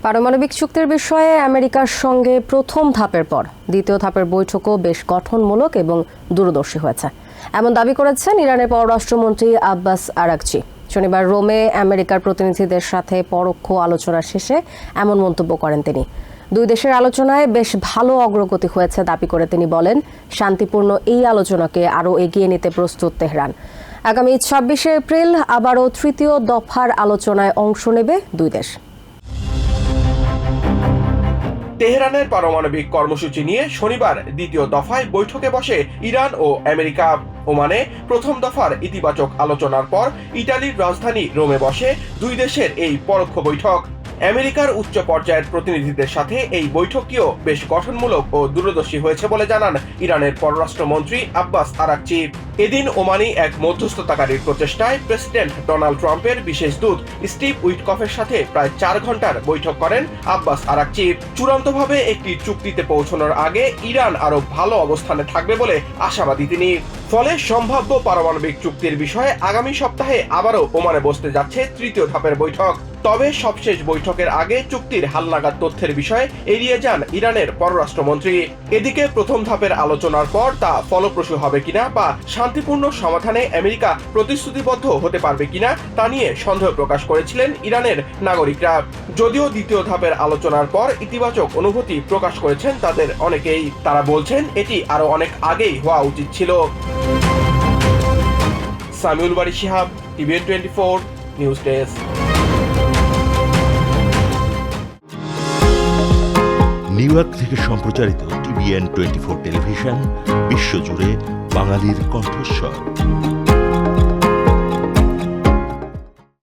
পারমাণবিক চুক্তির বিষয়ে আমেরিকার সঙ্গে প্রথম ধাপের পর দ্বিতীয় ধাপের বৈঠকও বেশ গঠনমূলক এবং দূরদর্শী হয়েছে, এমন দাবি করেছেন ইরানের পররাষ্ট্রমন্ত্রী আব্বাস আরাগচি। শনিবার রোমে আমেরিকার প্রতিনিধিদের সাথে পরোক্ষ আলোচনা শেষে এমন মন্তব্য করেন তিনি। দুই দেশের আলোচনায় বেশ ভালো অগ্রগতি হয়েছে দাবি করে তিনি বলেন, শান্তিপূর্ণ এই আলোচনাকে আরও এগিয়ে নিতে প্রস্তুত তেহরান। আগামী ২৬শে এপ্রিল আবারও তৃতীয় দফার আলোচনায় অংশ নেবে দুই দেশ। তেহরানের পারমাণবিক কর্মসূচি নিয়ে শনিবার দ্বিতীয় দফায় বৈঠকে বসে ইরান ও আমেরিকা। ওমানে প্রথম দফার ইতিবাচক আলোচনার পর ইতালির রাজধানী রোমে বসে দুই দেশের এই পরোক্ষ বৈঠক। আমেরিকার উচ্চ পর্যায়ের প্রতিনিধিদের সাথে এই বৈঠকটিও বেশ গঠনমূলক ও দূরদর্শী হয়েছে বলে জানান ইরানের পররাষ্ট্রমন্ত্রী আব্বাস আরাগচি। এদিন ওমানি এক মধ্যস্থতাকারীর প্রচেষ্টায় প্রেসিডেন্ট ডোনাল্ড ট্রাম্পের বিশেষ দূত স্টিভ উইটকফের সাথে প্রায় ৪ ঘন্টার বৈঠক করেন আব্বাস আরাগচি। চূড়ান্তভাবে একটি চুক্তিতে পৌঁছানোর আগে ইরান আরও ভালো অবস্থানে থাকবে বলে আশাবাদী তিনি। ফলে সম্ভাব্য পারমাণবিক চুক্তির বিষয়ে আগামী সপ্তাহে আবারও ওমানে বসতে যাচ্ছে তৃতীয় ধাপের বৈঠক। তবে সবশেষ বৈঠকের আগে চুক্তির হালনাগাদ তথ্যের বিষয়ে এড়িয়ে যান ইরানের পররাষ্ট্রমন্ত্রী। এদিকে প্রথম ধাপের আলোচনার পর তা ফলপ্রসূ হবে কিনা বা শান্তিপূর্ণ সমাধানে আমেরিকা প্রতিশ্রুতিবদ্ধ হতে পারবে কিনা তা নিয়ে সন্দেহ প্রকাশ করেছিলেন ইরানের নাগরিকরা। যদিও দ্বিতীয় ধাপের আলোচনার পর ইতিবাচক অনুভূতি প্রকাশ করেছেন তাদের অনেকেই। তারা বলছেন এটি আরো অনেক আগেই হওয়া উচিত ছিল। Samiul Bari Shihab, TVN 24 news desk. New York থেকে সম্প্রচারিত টিভিএন 24 টেলিভিশন বিশ্বজুড়ে বাঙালির কণ্ঠস্বর।